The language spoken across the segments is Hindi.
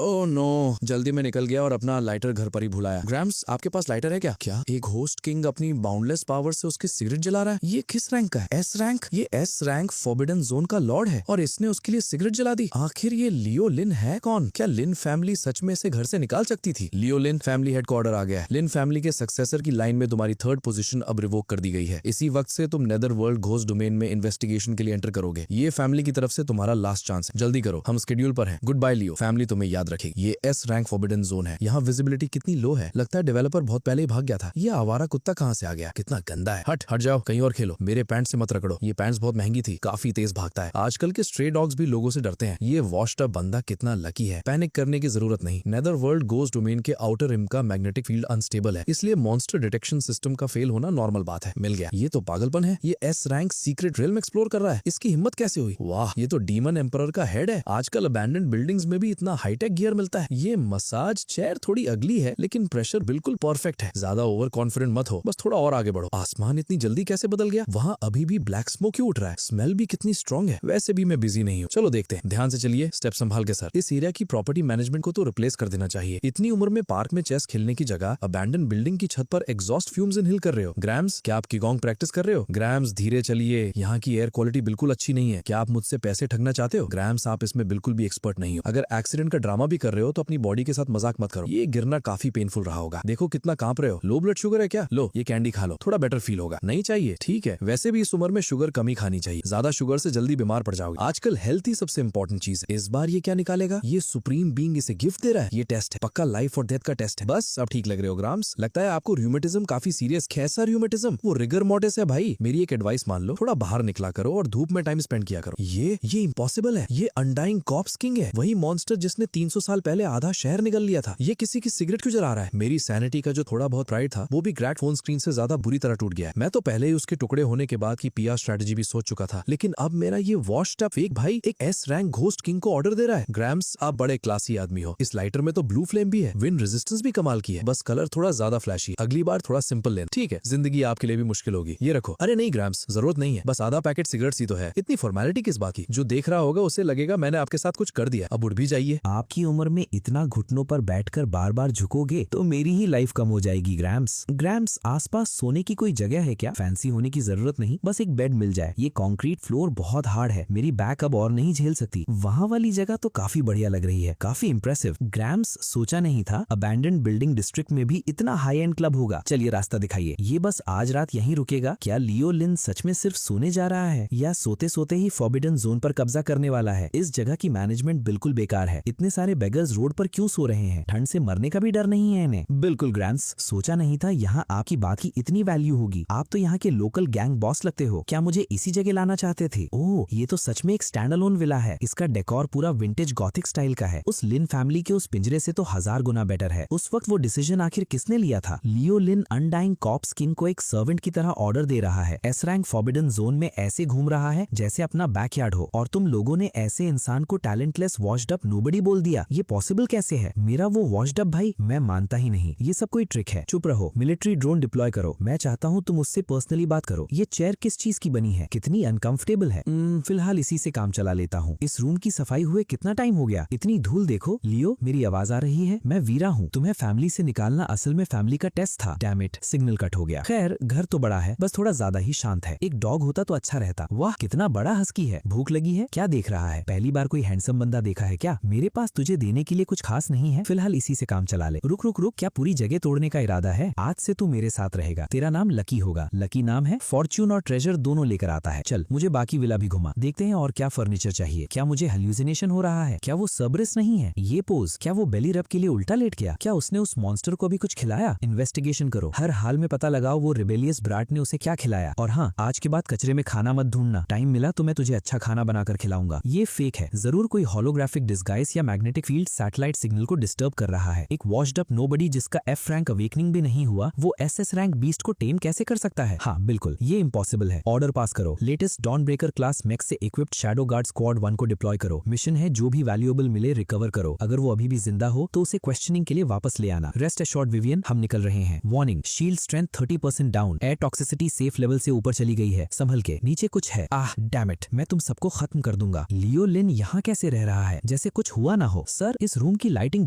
ओह नो, जल्दी में निकल गया और अपना लाइटर घर पर ही भुलाया। ग्रैम्स, आपके पास लाइटर है क्या? क्या एक होस्ट किंग अपनी बाउंडलेस पावर से उसकी सिगरेट जला रहा है? ये किस रैंक का है? S rank? ये एस रैंक फॉरबिडन जोन का लॉर्ड है और इसने उसके लिए सिगरेट जला दी। आखिर ये लियो लिन है कौन? क्या लिन फैमिली सच में इसे घर से निकाल सकती थी? लियो लिन फैमिली हेडक्वार्टर आ गया है। लिन फैमिली के सक्सेसर की लाइन में तुम्हारी थर्ड पोजीशन अब रिवोक कर दी गई है। इसी वक्त से तुम नेदर वर्ल्ड घोस्ट डोमेन में इन्वेस्टिगेशन के लिए एंटर करोगे। ये फैमिली की तरफ से तुम्हारा लास्ट चांस है, जल्दी करो, हम शेड्यूल पर हैं। गुड बाय लियो, फैमिली तुम्हें याद रखेगी। ये एस रैंक फॉरबिडन जोन है। यहाँ विजिबिलिटी कितनी लो है, लगता है डेवलपर बहुत पहले ही भाग गया था। ये आवारा कुत्ता कहाँ से आ गया? कितना गंदा है। हट जाओ, कहीं और खेलो, मेरे पैंट से मत रगड़ो। ये पैंट्स बहुत महंगी थी, काफी तेज भागता है। आजकल के स्ट्रे डॉग्स भी लोगों से डरते हैं। ये वॉश्ड अप बंदा कितना लकी है, पैनिक करने की जरूरत नहीं। नेदर वर्ल्ड घोस्ट डोमेन के आउटर रिम का मैग्नेटिक फील्ड अनस्टेबल है, इसलिए मॉन्स्टर डिटेक्शन सिस्टम का फेल होना नॉर्मल बात है। मिल गया। ये तो पागलपन है। ये S rank secret realm explore कर रहा है, इसकी हिम्मत कैसे हुई? वाह, ये तो डीमन एम्परर का हेड है। आजकल अबैंडन्ड बिल्डिंग्स में भी इतना हाईटेक गियर मिलता है। ये मसाज चेयर थोड़ी अगली है, लेकिन प्रेशर बिल्कुल परफेक्ट है। ज्यादा ओवर कॉन्फिडेंट मत हो, बस थोड़ा और आगे बढ़ो। आसमान इतनी जल्दी कैसे बदल गया? वहाँ अभी भी ब्लैक स्मोक क्यों उठ रहा है? स्मेल भी कितनी स्ट्रॉन्ग है। वैसे भी मैं बिजी नहीं हूँ, चलो देखते हैं। ध्यान से चलिए, स्टेप संभाल के सर। इस एरिया की प्रॉपर्टी मैनेजमेंट को तो रिप्लेस कर देना चाहिए। इतनी उम्र में पार्क में चेस खेलने की जगह अबैंडन बिल्डिंग की छत पर एग्जॉस्ट फ्यूम्स इनहेल कर रहे हो। ग्रैम्स, क्या आप किगोंग प्रैक्टिस कर रहे हो? ग्रैम्स, धीरे चलिए, यहाँ की एयर क्वालिटी बिल्कुल अच्छी नहीं है। क्या आप मुझसे पैसे ठगना चाहते हो? ग्रैम्स, आप इसमें बिल्कुल भी एक्सपर्ट नहीं हो। अगर एक्सीडेंट का ड्रामा भी कर रहे हो तो अपनी बॉडी के साथ मजाक मत करो। ये गिरना काफी पेनफुल रहा होगा। देखो कितना कांप रहे हो। लो ब्लड शुगर है क्या? लो ये कैंडी खा लो, थोड़ा बेटर फील होगा। नहीं चाहिए? ठीक है, वैसे भी इस उम्र में शुगर कम ही खानी चाहिए, ज्यादा शुगर से जल्दी बीमार पड़ जाओगे। आजकल हेल्थ ही सबसे इंपॉर्टेंट चीज है। इस बार ये क्या निकालेगा? ये सुप्रीम बीइंग इसे गिफ्ट दे रहा है। ये टेस्ट है, पक्का लाइफ और डेथ का टेस्ट है। बस अब ठीक लग रहे हो ग्राम्स। लगता है आपको र्यूमेटिज्म काफी सीरियस। कैसा र्यूमेटिज्म? वो रिगर मोर्टिस है भाई। मेरी एक एडवाइस मान लो, थोड़ा बाहर निकला करो और धूप में टाइम स्पेंड किया करो। ये इम्पॉसिबल है। ये अनडाइंग कॉप्स किंग है, वही मॉन्स्टर जिसने 300 साल पहले आधा शहर निगल लिया था। ये किसी की सिगरेट क्यों जला रहा है? मेरी सैनिटी का जो थोड़ा बहुत प्राइड था वो भी ग्रैट फोन स्क्रीन से ज्यादा बुरी तरह टूट गया है। मैं तो पहले ही उसके टुकड़े होने के बाद की पीआर स्ट्रेटेजी भी सोच चुका था, लेकिन अब मेरा ये वॉश्ड अप फेक भाई एक एस रैंक घोस्ट किंग को ऑर्डर दे रहा है। ग्रैम्स, आप बड़े क्लासी आदमी हो। इस लाइटर में तो ब्लू फ्लेम भी है, विंड रेजिस्टेंस भी कमाल की है, बस कलर थोड़ा ज्यादा फ्लैशी। अगली बार थोड़ा सिंपल लेना। ठीक है, जिंदगी आपके लिए भी मुश्किल होगी। ये रखो। अरे नहीं ग्रैम्स, जरूरत नहीं है, बस आधा पैकेट सिगरेट ही तो है, इतनी फॉर्मेलिटी किस बात की? जो देख रहा होगा उसे लगेगा मैंने आपके साथ कुछ कर दिया। अब उठ भी जाइए। आपकी उम्र में इतना घुटनों पर बैठकर बार बार झुकोगे तो मेरी ही लाइफ कम हो जाएगी ग्रैम्स। ग्रैम्स, आसपास सोने की कोई जगह है क्या? फैंसी होने की जरूरत नहीं, बस एक बेड मिल जाए। ये कंक्रीट फ्लोर बहुत हार्ड है, मेरी बैक अब और नहीं झेल सकती। वहाँ वाली जगह तो काफी बढ़िया लग रही है, काफी इंप्रेसिव। ग्रैम्स, सोचा नहीं था अबैंडन्ड बिल्डिंग डिस्ट्रिक्ट में भी इतना हाई एंड क्लब होगा। चलिए रास्ता दिखाइए। ये बस आज रात यहीं रुकेगा? क्या लियो लिन सच में सिर्फ सोने जा रहा है या सोते सोते ही फॉरबिडन जोन पर कब्जा करने वाला है? इस जगह की मैनेजमेंट बिल्कुल बेकार है। इतने सारे बेगर्स रोड पर क्यों सो रहे हैं? ठंड से मरने का भी डर नहीं है इन्हें। बिल्कुल ग्रैम्स, सोचा नहीं था यहाँ आपकी बात की इतनी वैल्यू होगी। आप तो यहाँ के लोकल गैंग बॉस लगते हो। क्या मुझे इसी जगह लाना चाहते थे? ओह, ये तो सच में एक स्टैंड अलोन विला है। इसका डेकोर पूरा विंटेज गॉथिक स्टाइल का है। उस लिन फैमिली के उस पिंजरे से तो 1000 गुना बेटर है। उस वक्त वो डिसीजन आखिर किसने लिया था? लियो लिन अनडाइंग कॉप्स किंग को एक सर्वेंट की तरह ऑर्डर दे रहा है। एस रैंक फॉरबिडन जोन में ऐसे घूम रहा है जैसे अपना बैकयार्ड हो, और तुम लोगों ने ऐसे इंसान को टैलेंटलेस वॉश्ड अप नोबडी बोल दिया। ये पॉसिबल कैसे है? मेरा वो वॉश्ड अप भाई, मैं मानता ही नहीं। ये सब कोई ट्रिक है। चुप रहो, मिलिट्री ड्रोन डिप्लॉय करो। मैं चाहता हूँ तुम उससे पर्सनली बात करो। ये चेयर किस चीज की बनी है? कितनी अनकंफर्टेबल है। फिलहाल इसी से काम चला लेता हूँ। इस रूम की सफाई हुए कितना टाइम हो गया? इतनी धूल देखो। लियो, मेरी आवाज आ रही है? मैं वीरा हूँ। तुम्हें फैमिली से निकालना असल में फैमिली का टेस्ट था। डैम इट, सिग्नल कट हो गया। खैर, घर तो बड़ा है, बस थोड़ा ज्यादा ही शांत है। एक डॉग होता तो अच्छा रहता। वाह, कितना बड़ा हस्की है। भूख लगी है? क्या देख रहा है? पहली बार कोई हैंडसम बंदा देखा है क्या? मेरे पास तुझे देने के लिए कुछ खास नहीं है, फिलहाल इसी से काम चला ले। रुक रुक रुक, क्या पूरी जगह तोड़ने का इरादा है? आज से तू मेरे साथ रहेगा। तेरा नाम लकी होगा। लकी नाम है, फॉर्च्यून और ट्रेजर दोनों लेकर आता है। चल, मुझे बाकी विला भी घुमा। देखते हैं और क्या फर्नीचर चाहिए। क्या मुझे हेल्यूसिनेशन हो रहा है? क्या वो सबरिस नहीं है? ये पोज, क्या वो बेली रब के लिए उल्टा लेट गया? क्या उसने उस मॉन्स्टर को भी कुछ खिलाया? इन्वेस्टिगेशन करो, हर हाल में पता लगाओ वो रिबेलियस ब्राट ने उसे क्या खिलाया। और हाँ, आज के बाद कचरे में खाना मत ढूंढना। टाइम मिला तो मैं तुझे अच्छा खाना बनाकर खिलाऊंगा। ये फेक है, जरूर कोई होलोग्राफिक डिस्गाइस या मैग्नेटिक फील्ड सैटेलाइट सिग्नल को डिस्टर्ब कर रहा है। एक वॉश्ड अप नोबडी जिसका एफ रैंक अवेकनिंग भी नहीं हुआ, वो एसएस रैंक बीस्ट को टेम कैसे कर सकता है? हाँ बिल्कुल, ये इम्पॉसिबल है। ऑर्डर पास करो। Latest dawn breaker class max से इक्विप्ड शैडो गार्ड स्क्वाड 1 को डिप्लॉय करो। मिशन है जो भी वैल्यूएबल मिले रिकवर करो। अगर वो अभी भी जिंदा हो तो उसे क्वेश्चनिंग के लिए वापस ले आना। रेस्ट एश्योर्ड विवियन, हम निकल रहे हैं। Warning, shield strength 30% down. Air toxicity safe level से ऊपर चली गई है। संभल के, नीचे कुछ है। आह डैम इट, मैं तुम सबको खत्म कर दूंगा। लियो लिन यहाँ कैसे रह रहा है? जैसे कुछ हुआ ना हो। सर इस रूम की लाइटिंग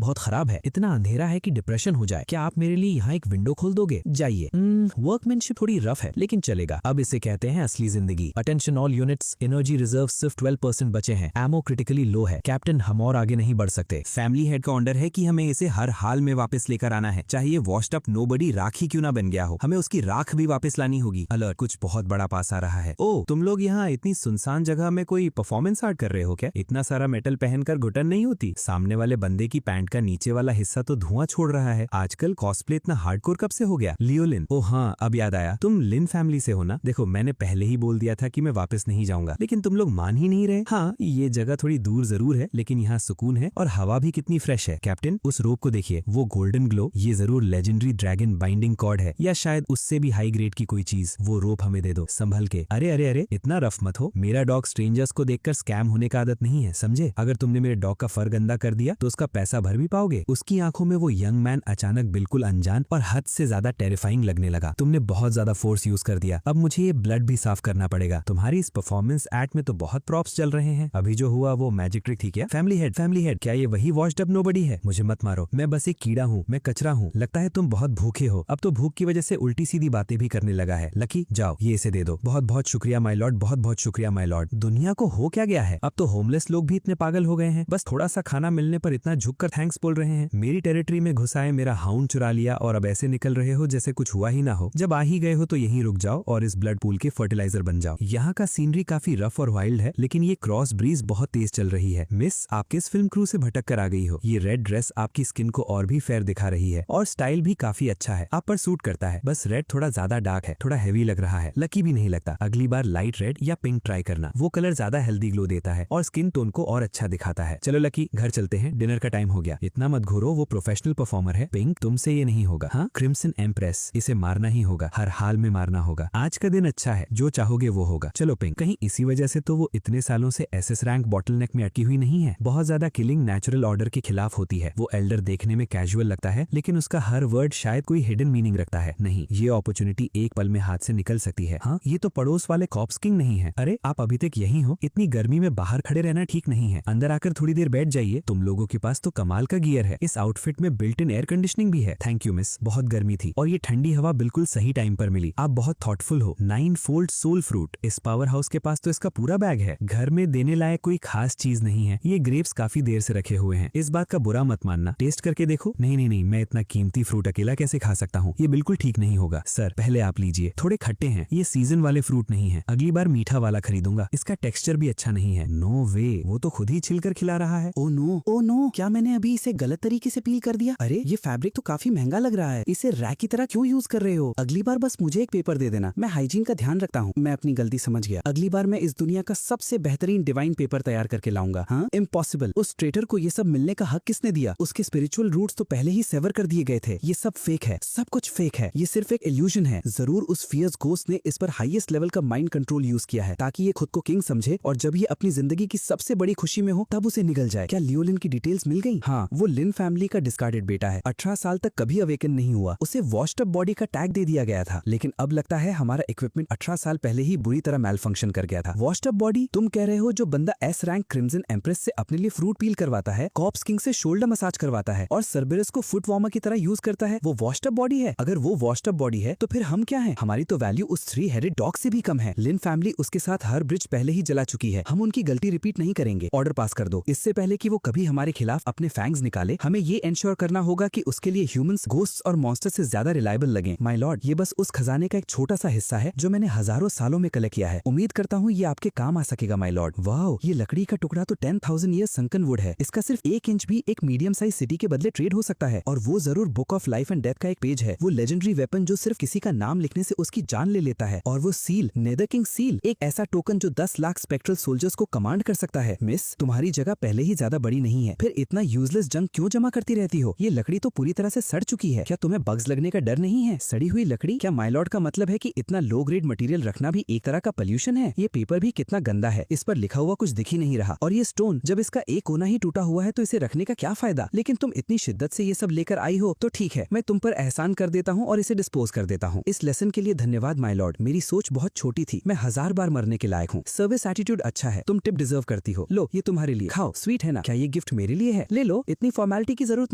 बहुत खराब है, इतना अंधेरा है कि डिप्रेशन हो जाए, क्या आप मेरे लिए यहाँ एक विंडो खोल दोगे? जाइए। वर्कमैनशिप थोड़ी रफ है लेकिन चलेगा। अब इसे कहते हैं असली जिंदगी। Attention all units, energy reserve सिर्फ 12% बचे हैं, एमो क्रिटिकली लो है। कैप्टन हम और आगे नहीं बढ़ सकते। फैमिली हेड का ऑर्डर है कि हमें इसे हर हाल में वापस लेकर आना है, चाहे ये वॉश्ड अप नोबडी राख ही क्यों ना बन गया हो, हमें उसकी राख भी वापस लानी होगी। अलर्ट, कुछ बहुत बड़ा पास आ रहा है। ओ, तुम लोग यहाँ इतनी सुनसान जगह में कोई परफॉर्मेंस आर्ट कर रहे हो क्या? इतना सारा मेटल पहनकर घुटन नहीं होती? सामने वाले बंदे की पैंट का नीचे वाला हिस्सा तो धुआं छोड़ रहा है। आजकल कॉस्प्ले इतना हार्डकोर कब से हो गया? लियोलिन, ओ हाँ अब याद आया, तुम लिन फैमिली से हो ना? देखो मैंने पहले ही बोल दिया था कि मैं वापस नहीं जाऊंगा, लेकिन तुम लोग मान ही नहीं रहे। हाँ ये जगह थोड़ी दूर जरूर है लेकिन यहाँ सुकून है और हवा भी कितनी फ्रेश है। कैप्टन उस रोप को देखिए, वो गोल्डन ग्लो, ये जरूर लेजेंडरी ड्रैगन बाइंडिंग कॉर्ड है या शायद उससे भी हाई ग्रेड की कोई चीज। वो रोप हमें दे दो संभल के। अरे अरे अरे इतना रफ मत हो, मेरा डॉग स्ट्रेंजर्स को देखकर स्कैम होने का आदत नहीं है, समझे? अगर तुमने मेरे डॉग का फर गंदा कर दिया तो उसका पैसा भर भी पाओगे। उसकी आंखों में वो यंग मैन अचानक बिल्कुल अनजान और हद से ज्यादा टेरिफाइंग लगने लगा। तुमने बहुत ज्यादा फोर्स यूज कर दिया, अब मुझे ये ब्लड भी साफ करना पड़ेगा। तुम्हारी इस परफॉर्मेंस एक्ट में तो बहुत प्रॉप्स चल रहे हैं, अभी जो हुआ वो मैजिक ट्रिक थी क्या? फैमिली हेड क्या ये वही वॉश्ड अप नोबडी है? मुझे मत मारो, मैं बस एक कीड़ा हूँ, मैं कचरा हूँ। लगता है तुम बहुत भूखे हो, अब तो भूख की वजह से उल्टी सीधी बातें भी करने लगा है। लकी जाओ ये इसे दे दो। बहुत बहुत शुक्रिया माय लॉर्ड, बहुत बहुत शुक्रिया माय लॉर्ड। दुनिया को हो क्या गया है? अब तो होमलेस लोग भी इतने पागल हो गए हैं, बस थोड़ा सा खाना मिलने पर इतना झुककर थैंक्स बोल रहे हैं। मेरी टेरिटरी में घुसाए, मेरा हाउंड चुरा लिया और अब ऐसे निकल रहे हो जैसे कुछ हुआ ही ना हो। जब आ ही गए हो तो यहीं रुक जाओ और इस ब्लड पूल के फर्टिलाइजर बन जाओ। यहाँ का सीनरी काफी रफ और वाइल्ड है लेकिन ये क्रॉस ब्रीज बहुत तेज चल रही है। मिस आप किस फिल्म क्रू से भटक कर आ गई हो? ये रेड ड्रेस आपकी स्किन को और भी फेयर दिखा रही है और स्टाइल भी काफी अच्छा है, आप पर सूट करता है। बस रेड थोड़ा ज्यादा डार्क है, थोड़ा हेवी लग रहा है। लकी भी नहीं लगता। अगली बार लाइट रेड या पिंक ट्राई करना, वो कलर ज्यादा हेल्दी ग्लो देता है और स्किन टोन को और अच्छा दिखाता है। चलो लकी घर चलते हैं, डिनर का टाइम हो गया। इतना मत घूरो, वो प्रोफेशनल परफॉर्मर है। पिंक तुमसे ये नहीं होगा। हाँ क्रिम्सन एम्प्रेस, इसे मारना ही होगा, हर हाल में मारना होगा। आज का दिन अच्छा है, जो चाहोगे वो होगा। चलो पिंक, कहीं इसी वजह से तो वो इतने सालों से एसएस रैंक बॉटलनेक में अटकी हुई नहीं है। बहुत ज्यादा किलिंग नेचुरल ऑर्डर के खिलाफ होती है। वो एल्डर देखने में कैजुअल लगता है लेकिन उसका हर वर्ड शायद कोई हिडन मीनिंग रखता है। नहीं, ये अपॉर्चुनिटी एक पल में हाथ से निकल सकती है। हाँ ये तो पड़ोस वाले कॉप्स किंग नहीं है। अरे आप अभी तक यही हो? इतनी गर्मी में बाहर खड़े रहना ठीक नहीं है, अंदर आकर थोड़ी देर बैठ जाइए। तुम लोगों के पास तो कमाल का गियर है, इस आउटफिट में बिल्ट इन एयर कंडीशनिंग भी है। थैंक यू मिस, बहुत गर्मी थी और ये ठंडी हवा बिल्कुल सही टाइम पर मिली। आप बहुत थॉटफुल हो। 9 फोल्ड सोल फ्रूट, इस पावर हाउस के पास तो इसका पूरा बैग है। घर में देने लायक कोई खास चीज नहीं है। ये ग्रेप्स काफी देर से रखे हुए हैं, इस बात का बुरा मत मानना। टेस्ट करके देखो। नहीं, मैं इतना कीमती फ्रूट अकेला कैसे खा सकता हूँ? ये बिल्कुल ठीक नहीं होगा। सर पहले आप लीजिए, थोड़े खट्टे हैं, ये सीजन वाले फ्रूट नहीं है, अगली बार मीठा वाला खरीदूंगा। इसका टेक्सचर भी अच्छा नहीं है। नो वे, वो तो खुद ही छिलकर खिला रहा है। ओ नो, क्या मैंने अभी इसे गलत तरीके से पील कर दिया? अरे ये फैब्रिक तो काफी महंगा लग रहा है, इसे रैक की तरह क्यों यूज कर रहे हो? अगली बार बस मुझे एक पेपर दे देना, मैं हाइजीन का ध्यान रखता हूँ। मैं अपनी गलती समझ गया, अगली बार मैं इस दुनिया का सबसे बेहतरीन डिवाइन पेपर तैयार करके लाऊंगा। हाँ इम्पॉसिबल, उस ट्रेटर को ये सब मिलने का हक किसने दिया? उसके स्पिरिचुअल रूट्स तो पहले ही सेवर कर दिए गए थे। ये सब फेक है, सब कुछ फेक है, ये सिर्फ एक इल्यूजन है। जरूर उस फियर्स घोस्ट ने इस पर हाईएस्ट लेवल का माइंड कंट्रोल यूज किया है ताकि ये खुद को किंग समझे और जब ये अपनी जिंदगी की सबसे बड़ी खुशी में हो तब उसे निगल जाए। क्या लियोलिन की डिटेल्स मिल गई? हाँ, वो लिन फैमिली का डिस्कार्डेड बेटा है, 18 साल तक कभी अवेकन नहीं हुआ। उसे वॉश्ड अप बॉडी का टैग दे दिया गया था लेकिन अब लगता है हमारा इक्विपमेंट 18 साल पहले ही बुरी तरह मैल फंक्शन कर गया था। Washed up body? तुम कह रहे हो जो बंदा एस रैंक क्रिम्सन एम्प्रेस से अपने लिए फ्रूट पील करवाता है, कॉप्स किंग से शोल्डर मसाज करवाता है और सर्बेरस को फुट वार्मर की तरह यूज करता है, वो वॉश्ड अप बॉडी है? अगर वो वॉश्ड अप बॉडी है तो फिर हम क्या हैं? हमारी तो वैल्यू उस 3 हेडेड डॉग से भी कम है। लिन फैमिली उसके साथ हर ब्रिज पहले ही जला चुकी है, हम उनकी गलती रिपीट नहीं करेंगे। ऑर्डर पास कर दो, इससे पहले कि वो कभी हमारे खिलाफ अपने फैंग्स निकाले हमें ये एंश्योर करना होगा कि उसके लिए ह्यूमंस घोस्ट्स और मॉन्स्टर से ज्यादा रिलायबल लगे। माय लॉर्ड, ये बस उस खजाने का एक छोटा सा हिस्सा है जो मैंने हजारों सालों में कलेक्ट किया है। उम्मीद करता हूँ ये आपके काम आ सकेगा माय लॉर्ड। वाओ, ये लकड़ी का टुकड़ा तो 10,000 ईयर संकन वुड है, इसका सिर्फ 1 इंच भी एक मीडियम साइज सिटी के बदले ट्रेड हो सकता है। और वो जरूर book of life and death का एक पेज है, वो लेजेंडरी वेपन जो सिर्फ किसी का नाम लिखने से उसकी जान ले लेता है। और वो सील, नेदर किंग सील, एक ऐसा टोकन जो 10 लाख स्पेक्ट्रल सोल्जर्स को कमांड कर सकता है। मिस, तुम्हारी जगह पहले ही ज्यादा बड़ी नहीं है, फिर इतना यूजलेस जंक क्यों जमा करती रहती हो? ये लकड़ी तो पूरी तरह से सड़ चुकी है, क्या तुम्हें बग्स लगने का डर नहीं है? सड़ी हुई लकड़ी? क्या माय लॉर्ड का मतलब है कि इतना लो ग्रेड मटेरियल रखना भी एक तरह का पोल्यूशन है? ये पेपर भी कितना गंदा है, इस पर लिखा हुआ कुछ दिख ही नहीं रहा। और ये स्टोन, जब इसका एक कोना ही टूटा हुआ है तो इसे रखने का क्या फायदा? लेकिन तुम इतनी शिद्दत से ये सब लेकर आई हो तो ठीक है, मैं तुम पर एहसान कर देता हूँ और इसे डिस्पोज कर देता हूँ। इस लेसन के लिए धन्यवाद माय लॉर्ड, मेरी सोच बहुत छोटी थी, मैं 1000 बार मरने के लायक हूँ। सर्विस एटीट्यूड अच्छा है, तुम टिप डिजर्व करती हो। लो ये तुम्हारे लिए, खाओ, स्वीट है ना? क्या ये ये गिफ्ट मेरे लिए है, ले लो, इतनी फॉर्मेलिटी की जरूरत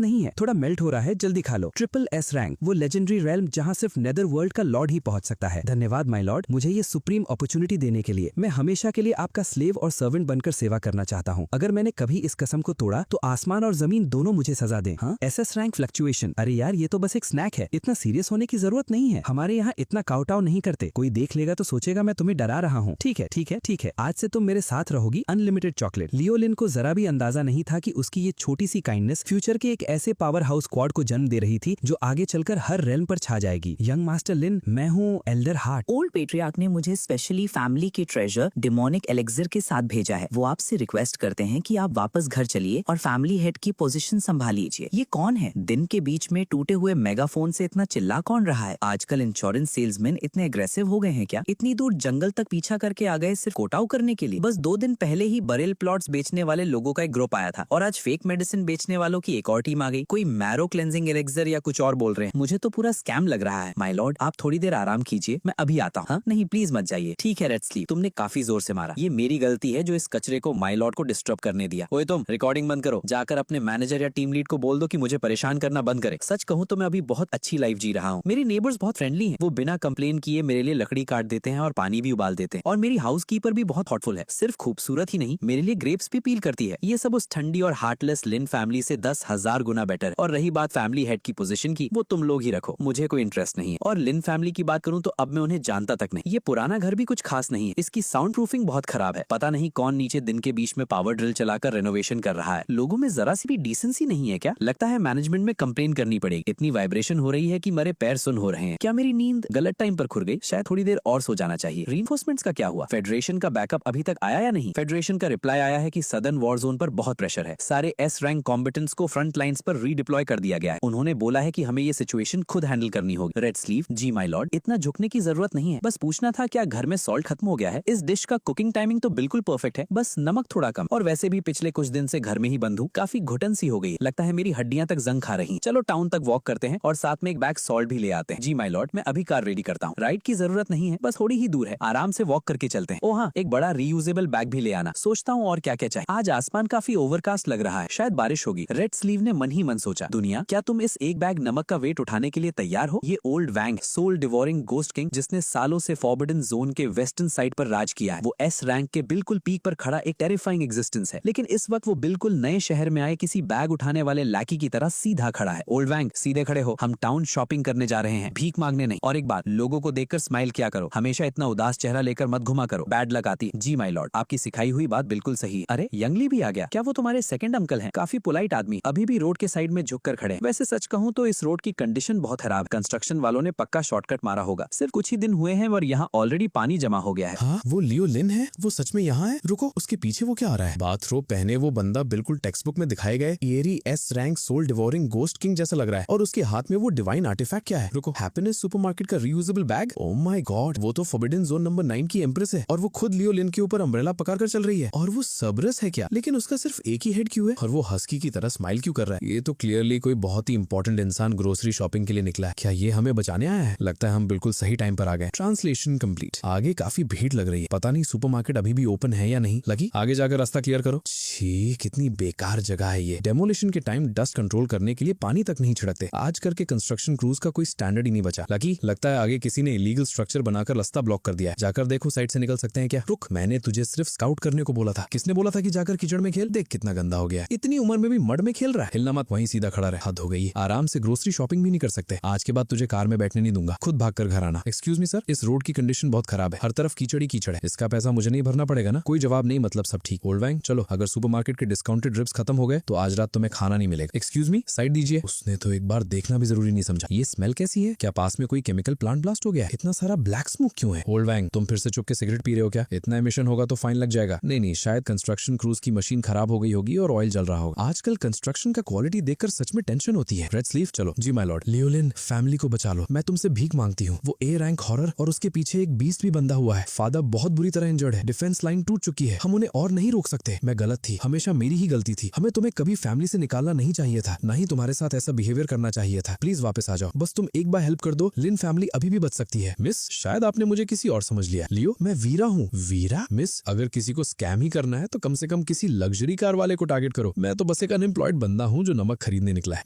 नहीं है, थोड़ा मेल्ट हो रहा है, जल्दी खा लो। ट्रिपल एस रैंक, वो लेजेंडरी रेल्म जहाँ सिर्फ नेदर वर्ल्ड का लॉर्ड ही पहुंच सकता है। धन्यवाद माय लॉर्ड, मुझे ये सुप्रीम अपॉर्चुनिटी देने के लिए। मैं हमेशा के लिए आपका स्लेव और सर्वेंट बनकर सेवा करना चाहता हूँ। अगर मैंने कभी इस कसम को तोड़ा तो आसमान और जमीन दोनों मुझे सजा दें। हाँ, एसएस रैंक फ्लक्चुएशन, अरे यार ये तो बस एक स्नैक है, इतना सीरियस होने की जरूरत नहीं है। हमारे यहाँ इतना काउटाव नहीं करते, कोई देख लेगा तो सोचेगा मैं तुम्हें डरा रहा हूँ। ठीक है ठीक है ठीक है, आज से तुम मेरे साथ रहोगी, अनलिमिटेड चॉकलेट। लियोलिन को जरा भी अंदाजा नहीं था कि उसकी ये छोटी सी काइंडनेस फ्यूचर के एक ऐसे पावर हाउस स्क्वाड को जन्म दे रही थी जो आगे चलकर हर रेल्म पर छा जाएगी। यंग मास्टर लिन, मैं हूँ एल्डर हार्ट। ओल्ड पेट्रियार्क ने मुझे स्पेशली फैमिली के ट्रेजर डिमोनिक एलेक्सिर के साथ भेजा है। वो आपसे रिक्वेस्ट करते हैं कि आप वापस घर चलिए और फैमिली हेड की पोजीशन संभाल लीजिए। ये कौन है? दिन के बीच में टूटे हुए मेगाफोन से इतना चिल्ला कौन रहा है? आजकल इंश्योरेंस सेल्समैन इतने एग्रेसिव हो गए हैं क्या? इतनी दूर जंगल तक पीछा करके आ गए सिर्फ कोटाऊ करने के लिए? बस 2 दिन पहले ही बरेल प्लॉट्स बेचने वाले लोगों का एक ग्रुप आया था और आज फेक मेडिसिन बेचने वालों की एक और टीम आ गई। कोई मैरो क्लेंजिंग एलेक्सिर या कुछ और बोल रहे हैं। मुझे तो पूरा स्कैम लग रहा है। माय लॉर्ड, आप थोड़ी देर आराम कीजिए, मैं अभी आता हूँ। नहीं प्लीज मत जाइए। ठीक है रेड स्लीव, तुमने काफी जोर से मारा, ये मेरी गलती है जो इस कचरे को माय लॉर्ड को डिस्टर्ब करने दिया। ओए तुम रिकॉर्डिंग बंद करो, जाकर अपने मैनेजर या टीम लीड को बोल दो कि मुझे परेशान करना बंद करे। सच कहूँ तो मैं अभी बहुत अच्छी लाइफ जी रहा हूँ। मेरी नेबर्स बहुत फ्रेंडली हैं, वो बिना कंप्लेन किए मेरे लिए लकड़ी काट देते हैं और पानी भी उबाल देते हैं। और मेरी हाउस कीपर भी बहुत थॉटफुल है, सिर्फ खूबसूरत ही नहीं मेरे लिए ग्रेप्स भी पील करती है। ये सब उस ठंडी और हार्टलेस लिन फैमिली से 10,000 गुना बेटर है। और रही बात फैमिली हेड की पोजीशन की, वो तुम लोग ही रखो, मुझे कोई इंटरेस्ट नहीं है। और लिन फैमिली की बात करूं तो अब मैं उन्हें जानता तक नहीं। ये पुराना घर भी कुछ खास नहीं है, इसकी साउंड प्रूफिंग बहुत खराब है। पता नहीं कौन नीचे दिन के बीच में पावर ड्रिल चलाकर रेनोवेशन कर रहा है। लोगों में जरा सी भी डिसेंसी नहीं है क्या? लगता है मैनेजमेंट में कंप्लेन करनी पड़ेगी। इतनी वाइब्रेशन हो रही है कि मेरे पैर सुन हो रहे हैं। क्या मेरी नींद गलत टाइम पर खुल गई? शायद थोड़ी देर और सो जाना चाहिए। रीइंफोर्समेंट्स का क्या हुआ? फेडरेशन का बैकअप अभी तक आया या नहीं? फेडरेशन का रिप्लाई आया है कि सदर्न वॉर जोन पर बहुत प्रेशर है, सारे एस रैंक कॉम्बेटेंट्स को फ्रंट लाइंस पर रीडिप्लॉय कर दिया गया है। उन्होंने बोला है कि हमें ये सिचुएशन खुद हैंडल करनी होगी। रेड स्लीव, जी माय लॉर्ड, इतना झुकने की जरूरत नहीं है, बस पूछना था क्या घर में सॉल्ट खत्म हो गया है? इस डिश का कुकिंग टाइमिंग तो बिल्कुल परफेक्ट है, बस नमक थोड़ा कम। और वैसे भी पिछले कुछ दिन से घर में ही बंद हूँ, काफी घुटन सी हो गई, लगता है मेरी हड्डियां तक जंग खा रही। चलो टाउन तक वॉक करते हैं और साथ में एक बैग सॉल्ट भी ले आते हैं। जी माय लॉर्ड, मैं अभी कार रेडी करता हूँ। राइड की जरूरत नहीं है, बस थोड़ी ही दूर है, आराम से वॉक करके चलते हैं। ओ हाँ, एक बड़ा रीयूजेबल बैग भी ले आना। सोचता हूँ और क्या क्या चाहिए। आज आसमान काफी ओवरकास्ट लग रहा है, शायद बारिश होगी। रेड स्लीव ने मन ही मन सोचा, दुनिया क्या तुम इस एक बैग नमक का वेट उठाने के लिए तैयार हो? ये ओल्ड वैंग, सोल डिवोरिंग गोस्ट किंग, जिसने सालों से फॉरबिडन जोन के वेस्टर्न साइड पर राज किया है, वो एस रैंक के बिल्कुल पीक पर खड़ा एक टेरिफाइंग एग्जिस्टेंस है। लेकिन इस वक्त वो बिल्कुल नए शहर में आए किसी बैग उठाने वाले लैकी की तरह सीधा खड़ा है। ओल्ड वैंग, सीधे खड़े हो, हम टाउन शॉपिंग करने जा रहे हैं, भीख मांगने नहीं। और एक बात, लोगों को देखकर स्माइल किया करो, हमेशा इतना उदास चेहरा लेकर मत घुमा करो, बैड लक आती। जी माय लॉर्ड, आपकी सिखाई हुई बात बिल्कुल सही। अरे यंगली भी आ गया क्या? वो तुम्हारे सेकंड अंकल हैं, काफी पोलाइट आदमी, अभी भी रोड के साइड में झुक कर खड़े। वैसे सच कहूँ तो इस रोड की कंडीशन बहुत खराब, कंस्ट्रक्शन वालों ने पक्का शॉर्टकट मारा होगा। सिर्फ कुछ ही दिन हुए हैं और यहाँ ऑलरेडी पानी जमा हो गया है। हाँ, वो लियो लिन है, वो सच में यहाँ है। रुको, उसके पीछे वो क्या आ रहा है? बाथरोब पहने वो बंदा बिल्कुल टेक्स्ट बुक में दिखाए गए एरी S rank soul devouring ghost king जैसा लग रहा है। और उसके हाथ में वो डिवाइन आर्टिफैक्ट क्या है? रुको, हैप्पीनेस सुपरमार्केट का reusable bag. Oh my God, वो तो फॉरबिडन जोन नंबर 9 की एम्प्रेस है और वो खुद लियो लिन के ऊपर अम्ब्रेला पकड़ कर चल रही है। और वो सबरस है क्या? लेकिन उसका सिर्फ एक ही हेड क्यों है? और वो हस्की की तरह स्माइल क्यों कर रहा है? ये तो क्लियरली कोई बहुत ही इंपॉर्टेंट इंसान ग्रोसरी शॉपिंग के लिए निकला है। क्या ये हमें बचाने आया है? लगता है हम बिल्कुल सही टाइम पर आ गए। Translation complete. आगे काफी भीड़ लग रही है, पता नहीं सुपरमार्केट अभी भी ओपन है या नहीं। लगी, आगे जाकर रास्ता क्लियर करो। छी, कितनी बेकार जगह है ये। डेमोलिशन के टाइम डस्ट कंट्रोल करने के लिए पानी तक नहीं छिड़कते। आजकल के कंस्ट्रक्शन क्रूज का कोई स्टैंडर्ड ही नहीं बचा। लकी, लगता है आगे किसी ने इलीगल स्ट्रक्चर बनाकर रास्ता ब्लॉक कर दिया है। जाकर देखो साइड से निकल सकते हैं क्या? रुक, मैंने तुझे सिर्फ स्काउट करने को बोला था। किसने बोला था कि जाकर कीचड़ में खेल? देख कितना गंदा हो गया। इतनी उम्र में भी मड में खेल रहा है। हिलना मत, वहीं सीधा खड़ा रहे। हद हो गई। आराम से ग्रोसरी शॉपिंग भी नहीं कर सकते। आज के बाद तुझे कार में बैठने नहीं दूंगा, खुद भाग कर घर आना। एक्सक्यूज मी सर, इस रोड की कंडीशन बहुत खराब है, हर तरफ कीचड़ ही कीचड़ है। इसका पैसा मुझे नहीं भरना पड़ेगा ना? कोई जवाब नहीं, मतलब सब ठीक। ओल्ड वैंग, चलो, अगर सुपरमार्केट के डिस्काउंटेड ड्रिप्स खत्म हो गए तो आज रात तुम्हें खाना नहीं मिलेगा। एक्सक्यूज मी, साइड दीजिए। उसने तो एक बार देखना भी जरूरी नहीं समझा। ये स्मेल कैसी है? क्या पास में कोई केमिकल प्लांट ब्लास्ट हो गया? इतना सारा ब्लैक स्मोक क्यों है? ओल्ड वैंग, तुम फिर से चुप के सिगरेट पी रहे हो क्या? इतना एमिशन होगा तो फाइन लग जाएगा। नहीं, शायद कंस्ट्रक्शन क्रूज की मशीन खराब हो गई होगी और ऑयल जल रहा होगा। आजकल कंस्ट्रक्शन का क्वालिटी देखकर सच में टेंशन होती है। रेड स्लीव, चलो। जी माय लॉर्ड। लियोलिन, फैमिली को बचा लो, मैं तुमसे भीख मांगती हूँ। वो ए रैंक हॉरर और उसके पीछे एक बीस्ट भी बंधा हुआ है। फादर बहुत बुरी तरह इंजर्ड है, डिफेंस लाइन टूट चुकी है, हम उन्हें और नहीं रोक सकते। मैं गलत थी, हमेशा मेरी ही गलती थी। हमें तुम्हें कभी फैमिली से निकालना नहीं चाहिए था, ना ही तुम्हारे साथ ऐसा बिहेवियर करना चाहिए था। प्लीज वापस आ जाओ, बस तुम एक बार हेल्प कर दो। लिन फैमिली अभी भी बच सकती है। मिस, शायद आपने मुझे किसी और समझ लिया। लियो, मैं वीरा हूँ। वीरा? मिस, अगर किसी को स्कैम ही करना है तो कम से कम किसी लग्जरी कार वाले को टारगेट करो। मैं तो बस एक अनएम्प्लॉयड बंदा हूँ जो नमक खरीदने निकला है।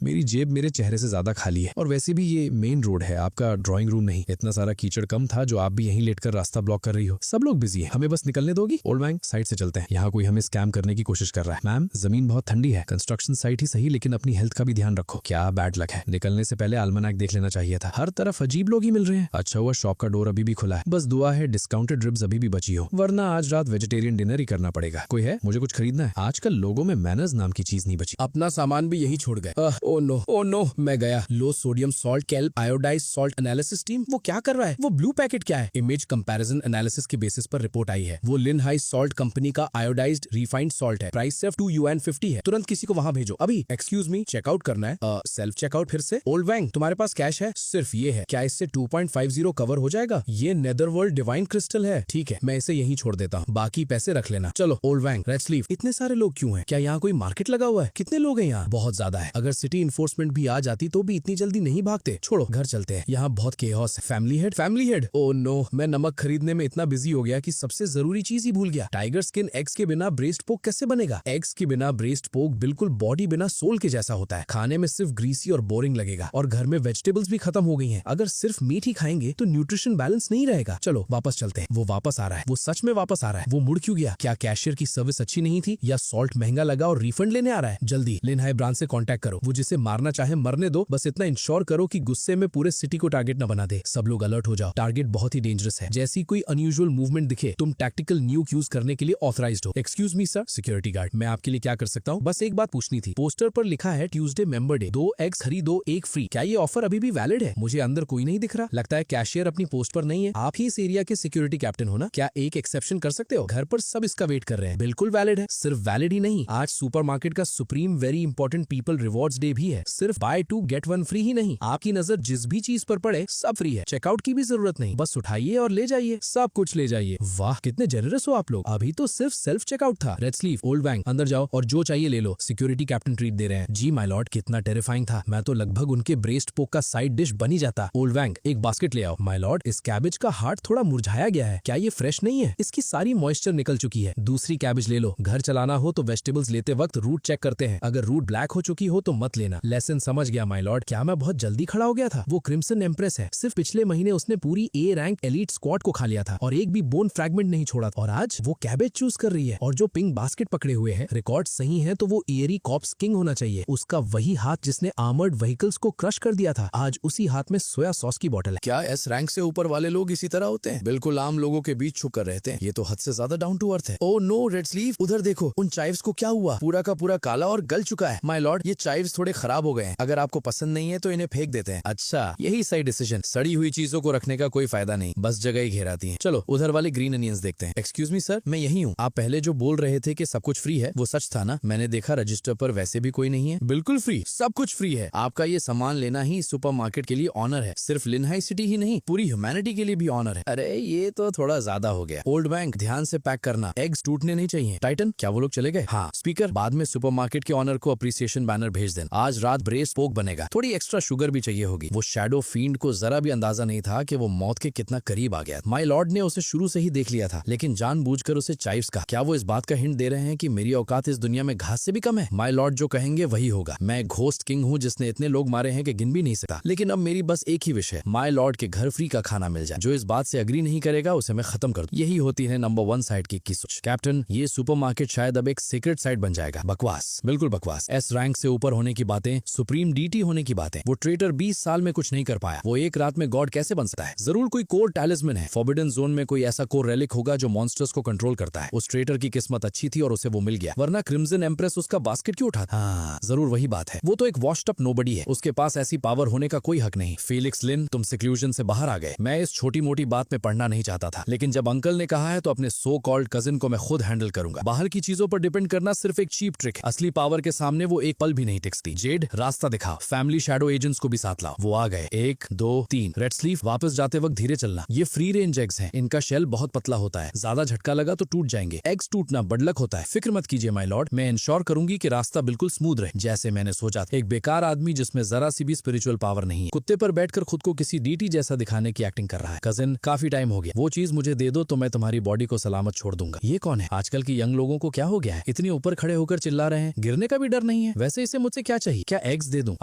मेरी जेब मेरे चेहरे से ज्यादा खाली है, और वैसे भी ये मेन रोड है, आपका ड्राइंग रूम नहीं। इतना सारा कीचड़ कम था जो आप भी यहीं लेटकर रास्ता ब्लॉक कर रही हो। सब लोग बिजी है, हमें बस निकलने दोगी? ओल्ड बैंक साइड से चलते हैं, यहाँ कोई हमें स्कैम करने की कोशिश कर रहा है। मैम जमीन बहुत ठंडी है, कंस्ट्रक्शन साइट ही सही, लेकिन अपनी हेल्थ का भी ध्यान रखो। क्या बैड लक है, निकलने से पहले आल्मनाक देख लेना चाहिए था। हर तरफ अजीब लोग ही मिल रहे हैं। अच्छा हुआ शॉप का डोर अभी भी खुला है, बस दुआ है डिस्काउंटेड रिब्स अभी भी बची हो, वरना आज रात वेजिटेरियन डिनर ही करना पड़ेगा। कोई है? मुझे कुछ खरीदना है। आजकल लोगों में मैनर्स नाम की चीज नहीं बची। अपना सामान भी यही छोड़ गए। ओ नो, मैं गया। Low sodium salt kelp iodized salt analysis team, वो क्या कर रहा है? वो ब्लू पैकेट क्या है? इमेज कंपैरिजन एनालिसिस के बेसिस पर रिपोर्ट आई है। वो लिन हाई सॉल्ट कंपनी का आयोडाइज्ड रिफाइंड सॉल्ट है। प्राइस सिर्फ $2.50 है। तुरंत किसी को वहां भेजो अभी। एक्सक्यूज मी, चेकआउट करना है। सेल्फ चेकआउट फिर से? ओल्ड वैंग तुम्हारे पास कैश है? सिर्फ ये है। क्या इससे 2.50 कवर हो जाएगा? ये नेदरवर्ल्ड डिवाइन क्रिस्टल है। ठीक है, मैं इसे यहीं छोड़ देता हूँ, बाकी पैसे रख लेना। चलो ओल्ड वैंग, रेड स्लीव, इतने सारे लोग क्यों हैं? क्या यहाँ कोई मार्केट लगा हुआ है? कितने लोग हैं यहाँ? बहुत ज्यादा है। अगर सिटी इन्फोर्समेंट भी आ जाती तो भी इतनी जल्दी नहीं भागते। छोड़ो, घर चलते हैं, यहाँ बहुत केओस है। फैमिली हेड, ओ नो, मैं नमक खरीदने में इतना बिजी हो गया कि सबसे जरूरी चीज ही भूल गया। टाइगर स्किन एग्स के बिना ब्रेस्ट पोक कैसे बनेगा? एग्स के बिना ब्रेस्ट पोक बिल्कुल बॉडी बिना सोल के जैसा होता है। खाने में सिर्फ ग्रीसी और बोरिंग लगेगा, और घर में वेजिटेबल्स भी खत्म हो गई हैं। अगर सिर्फ मीट ही खाएंगे तो न्यूट्रिशन बैलेंस नहीं रहेगा। चलो वापस चलते हैं। वो वापस आ रहा है, वो सच में वापस आ रहा है। वो मुड़ क्यों गया? क्या कैशियर की सर्विस अच्छी नहीं थी, या सॉल्ट महंगा लगा और रिफंड लेने आ रहा है? जल्दी लिन हाई ब्रांच से कांटेक्ट करो। वो जिसे मारना चाहे मरने दो, बस इतना इंश्योर करो कि गुस्से में पूरे सिटी को टारगेट न बना दे। सब लोग अलर्ट हो जाओ, टारगेट बहुत ही डेंजरस है। जैसी कोई अनयूजुअल मूवमेंट दिखे, तुम टैक्टिकल न्यूक यूज करने के लिए ऑथराइज्ड हो। Excuse me sir, security guard, मैं आपके लिए क्या कर सकता हूँ? बस एक बात पूछनी थी। पोस्टर पर लिखा है ट्यूसडे मेंबर डे, 2 एग्स खरीदो 1 फ्री। क्या ये ऑफर अभी भी वैलिड है? मुझे अंदर कोई नहीं दिख रहा। लगता है कैशियर अपनी पोस्ट पर नहीं है। आप ही इस एरिया के सिक्योरिटी कैप्टन हो ना? क्या एक एक्सेप्शन कर सकते हो? घर पर सब इसका वेट कर रहे हैं। बिल्कुल वैलिड है। सिर्फ वैलिड ही नहीं, आज सुपरमार्केट का supreme very important people rewards day भी है। सिर्फ बाय 2 गेट 1 फ्री ही नहीं, आपकी नजर जिस भी चीज पर पड़े सब फ्री है। चेकआउट की भी जरूरत नहीं, बस उठाइए और ले जाइए, सब कुछ ले जाइए। वाह, कितने जेनरस हो आप लोग। अभी तो सिर्फ सेल्फ चेकआउट था। रेड स्लीव, ओल्ड बैंक, अंदर जाओ और जो चाहिए ले लो। सिक्योरिटी कैप्टन ट्रीट दे रहे हैं। जी माय लॉर्ड, कितना टेरिफाइंग था। मैं तो लगभग उनके ब्रेस्ट पोक का साइड डिश बनी जाता। ओल्ड बैंक, एक बास्केट ले आओ। माय लॉर्ड, इस कैबेज का हार्ट थोड़ा मुरझाया गया है। क्या ये फ्रेश नहीं है? इसकी सारी मॉइस्चर निकल चुकी है। दूसरी कैबेज ले लो। घर चलाना हो तो वेजिटेबल्स लेते वक्त रूट चेक करते हैं, अगर रूट ब्लैक हो चुकी हो तो मत लेना। लेसन समझ गया माय लॉर्ड। क्या मैं बहुत जल्दी खड़ा हो गया था? वो क्रिम्सन एम्प्रेस है, सिर्फ पिछले महीने उसने पूरी ए रैंक एलीट स्क्वाड को खा लिया था और एक भी बोन फ्रैगमेंट नहीं छोड़ा, और आज वो कैबेज चूज कर रही है। और जो पिंक बास्केट पकड़े हुए हैं, रिकॉर्ड सही है तो वो एरी कॉप्स किंग होना चाहिए। उसका वही हाथ जिसने आर्मर्ड व्हीकल्स को क्रश कर दिया था, आज उसी हाथ में सोया सॉस की बोतल है। क्या एस रैंक से ऊपर वाले लोग इसी तरह होते हैं? बिल्कुल आम लोगों के बीच छुप कर रहते हैं। ये तो हद से ज्यादा डाउन टू अर्थ है। ओ नो रेड स्लीव, उधर देखो, उन चाइव्स को क्या हुआ? पूरा का पूरा काला और गल चुका है। माय लॉर्ड, ये चाइव्स थोड़े खराब हो गए हैं। अगर आपको पसंद नहीं है तो इन्हें फेंक देते हैं। अच्छा, यही सही डिसीजन। सड़ी हुई चीजों को रखने का कोई फायदा नहीं, बस जगह ही घेराती है। चलो उधर वाले ग्रीन अनियंस देखते हैं। एक्सक्यूज मी सर, मैं यही हूँ। आप पहले जो बोल रहे थे कि सब कुछ फ्री है, वो सच था ना? मैंने देखा रजिस्टर पर वैसे भी कोई नहीं है। बिल्कुल फ्री, सब कुछ फ्री है। आपका ये सामान लेना ही सुपरमार्केट के लिए ऑनर है। सिर्फ लिन हाई सिटी ही नहीं, पूरी ह्यूमैनिटी के लिए भी ऑनर है। अरे ये तो थोड़ा ज्यादा हो गया। ओल्ड बैंक, ध्यान से पैक करना, एग्स टूटने नहीं चाहिए। टाइटन, क्या वो लोग चले गए? हाँ। स्पीकर, बाद में सुपरमार्केट के ऑनर को अप्रिसिएशन बैनर भेज देना। आज रात ब्रेस्ट पोक बनेगा। थोड़ी एक्स्ट्रा शुगर भी चाहिए होगी। वो शैडो फील्ड को जरा भी अंदाजा नहीं था कि वो मौत के कितना करीब आ गया। माय लॉर्ड ने उसे शुरू से ही देख लिया था, लेकिन जानबूझकर उसे चाइव्स कहा। क्या वो इस बात का हिंट दे रहे हैं कि मेरी औकात इस दुनिया में घास से भी कम है? माय लॉर्ड जो कहेंगे वही होगा। मैं घोस्ट किंग हूँ जिसने इतने लोग मारे हैं कि गिन भी नहीं सकता। लेकिन अब मेरी बस एक ही विश है, माय लॉर्ड के घर फ्री का खाना मिल जाए। जो इस बात से अग्री नहीं करेगा उसे मैं खत्म कर दूं। यही होती है नंबर 1 साइड की सोच। कैप्टन, ये सुपरमार्केट शायद अब एक सीक्रेट साइड बन जाएगा। बकवास, बिल्कुल बकवास। एस रैंक से ऊपर होने की बातें, सुप्रीम डीटी होने की बातें। वो ट्रेटर 20 साल में कुछ नहीं कर पाया, वो एक रात में गॉड कैसे बन सकता है? जरूर कोई कोर टैलिस्मन है। फॉरबिडन जोन में कोई ऐसा कोर रेलिक होगा जो मॉन्स्टर्स को कंट्रोल करता है। उस ट्रेटर की किस्मत अच्छी थी और उसे वो मिल गया, वरना क्रिम्सन एम्प्रेस उसका बास्केट क्यों उठाता? हाँ, जरूर वही बात है। वो तो एक वॉश्ड अप नोबडी है, उसके पास ऐसी पावर होने का कोई हक नहीं। फेलिक्स लिन, तुम सिक्लूजन से बाहर आ गए। मैं इस छोटी मोटी बात में पढ़ना नहीं चाहता था, लेकिन जब अंकल ने कहा है तो अपने सो कॉल्ड कजिन को मैं खुद हैंडल करूंगा। बाहर की चीजों पर डिपेंड करना सिर्फ एक चीप ट्रिक है। असली पावर के सामने वो एक पल भी नहीं टिकती। जेड, रास्ता दिखाओ। फैमिली शैडो एजेंट्स को भी साथ लाओ। वो आ गए। 1 2 3। रेड स्लीव, वापस जाते वक्त धीरे चलना। ये फ्री रेंज एग्स हैं, इनका शेल बहुत पतला होता है, ज्यादा झटका लगा तो टूट जाएंगे। एग्स टूटना बडलक होता है, फिक्र मत कीजिए माय लॉर्ड। मैं इंश्योर करूंगी कि रास्ता बिल्कुल स्मूथ रहे, जैसे मैंने सोचा था। एक बेकार आदमी जिसमें जरा सी भी स्पिरिचुअल पावर नहीं है, कुत्ते पर बैठकर खुद को किसी डीटी जैसा दिखाने की एक्टिंग कर रहा है। कजिन, काफी टाइम हो गया, वो चीज मुझे दे दो तो मैं तुम्हारी बॉडी को सलामत छोड़ दूंगा। ये कौन है? आजकल की यंग लोगों को क्या हो गया है? इतनी इतने ऊपर खड़े होकर चिल्ला रहे हैं, गिरने का भी डर नहीं है। वैसे इसे मुझसे क्या चाहिए? क्या एग्स दे दूं?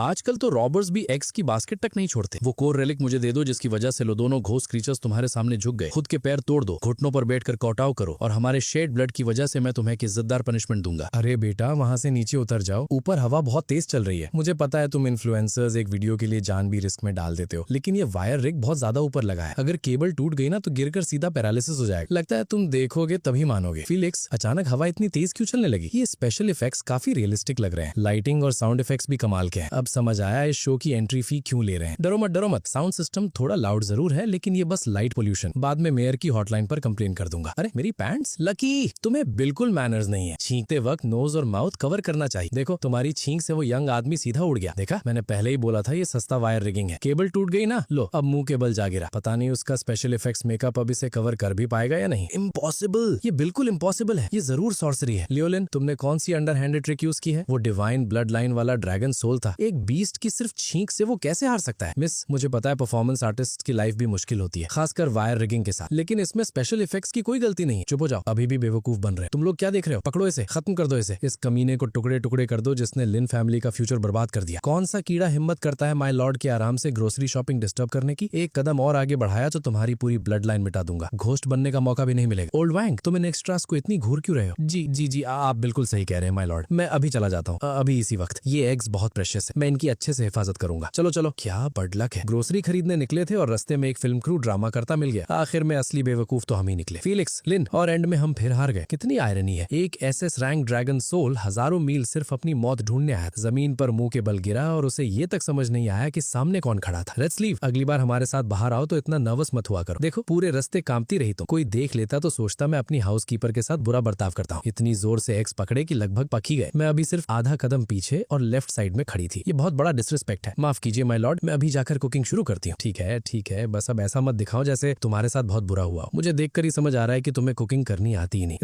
आजकल तो रॉबर्स भी एग्स की बास्केट तक नहीं छोड़ते। वो कोर रेलिक मुझे दे दो जिसकी वजह से लो दोनों घोस्ट क्रीचर्स तुम्हारे सामने झुक गए। खुद के पैर तोड़ दो, घुटनों पर बैठकर कौटाव करो और हमारे शेड ब्लड की वजह से मैं तुम्हें एक इज्जतदार पनिशमेंट दूंगा। अरे बेटा वहां से नीचे उतर जाओ, ऊपर हवा बहुत तेज चल रही है। मुझे पता है तुम इन्फ्लुएंसर्स एक वीडियो के लिए जान भी रिस्क में डाल देते हो, लेकिन ये वायर रिग बहुत ज्यादा ऊपर लगा है। अगर केबल टूट गई ना तो गिरकर सीधा पैरालिसिस हो जाएगा। लगता है तुम देखोगे तभी मानोगे। फीलिक्स, अचानक हवा इतनी तेज क्यों चलने लगी? ये स्पेशल इफेक्ट्स काफी रियलिस्टिक लग रहे हैं। लाइटिंग और साउंड इफेक्ट्स भी कमाल के हैं। अब समझ आया इस शो की एंट्री फी क्यों ले रहे हैं। डरो मत, साउंड सिस्टम थोड़ा लाउड जरूर है लेकिन ये बस लाइट पोल्यूशन। बाद में मेयर की हॉटलाइन पर कंप्लेन कर दूंगा। अरे मेरी पैंट्स। लकी, तुम्हें बिल्कुल मैनर्स नहीं है। छींकते वक्त नोज और माउथ कवर करना चाहिए। देखो तुम्हारी छींक से वो यंग आदमी सीधा उड़ गया। देखा, मैंने पहले ही बोला था ये सस्ता वायर रिगिंग है। केबल टूट गई ना, लो अब मुंह के बल जा गिरा। पता नहीं उसका स्पेशल इफेक्ट्स मेकअप अब इसे कवर कर भी पाएगा या नहीं। इम्पॉसिबल, ये बिल्कुल इम्पॉसिबल है। ये जरूर सॉर्सरी है। लियोलिन, तुमने कौन सी अंडर हैंडेड ट्रिक यूज की है? वो डिवाइन ब्लड लाइन वाला ड्रैगन सोल था। एक बीस्ट की सिर्फ छींक से वो कैसे हार सकता है? मिस, मुझे पता है परफॉर्मेंस आर्टिस्ट की लाइफ भी मुश्किल होती है, खासकर वायर रिगिंग के साथ, लेकिन इसमें स्पेशल इफेक्ट्स की कोई गलती नहीं है। चुप हो जाओ, अभी भी बेवकूफ बन रहे हैं। तुम लोग क्या देख रहे हो? पकड़ो इसे, खत्म कर दो इसे। इस कमीने को टुकड़े टुकड़े कर दो जिसने लिन फैमिली का फ्यूचर बर्बाद कर दिया। कौन सा कीड़ा हिम्मत करता है माय लॉर्ड के आराम से ग्रोसरी शॉपिंग डिस्टर्ब करने की? एक कदम और आगे बढ़ाया तो तुम्हारी पूरी ब्लड लाइन मिटा दूंगा। घोस्ट बनने का मौका भी नहीं मिलेगा। ओल्ड वैंग, तुम इन एक्स्ट्रास को इतनी घूर क्यों रहे हो? जी आप बिल्कुल सही कह रहे हैं माय लॉर्ड। मैं अभी चला जाता हूँ, अभी इसी वक्त। ये एग्स बहुत प्रेशियस है, मैं इनकी अच्छे से हिफाजत करूंगा। चलो चलो। क्या बडलक है, ग्रोसरी खरीदने निकले थे और रास्ते में एक फिल्म क्रू ड्रामा करता मिल गया। आखिर में असली बेवकूफ तो हम ही निकले। फीलिक्स, लिन और एंड में हम फिर हार गए। कितनी आयरनी है। एक SS रैंक ड्रैगन सोल हजारों मील सिर्फ अपनी मौत ढूंढने आया था। जमीन पर मुंह के बल गिरा और उसे ये तक समझ नहीं आया कि सामने कौन खड़ा था। Let's leave. अगली बार हमारे साथ बाहर आओ तो इतना नर्वस मत हुआ करो। देखो पूरे रास्ते कांपती रही तो कोई देख लेता तो सोचता मैं अपनी हाउस कीपर के साथ बुरा बर्ताव करता हूँ। इतनी जोर से एक्स पकड़े कि लगभग पकी गए। मैं अभी सिर्फ आधा कदम पीछे और लेफ्ट साइड में खड़ी थी। ये बहुत बड़ा डिसरिस्पेक्ट है। माफ कीजिए माय लॉर्ड, मैं अभी जाकर कुकिंग शुरू करती हूँ। ठीक है, बस अब ऐसा मत दिखाओ जैसे तुम्हारे साथ बहुत बुरा हुआ। मुझे देखकर ही समझ आ रहा है कि तुम्हें कुकिंग करनी आती ही नहीं।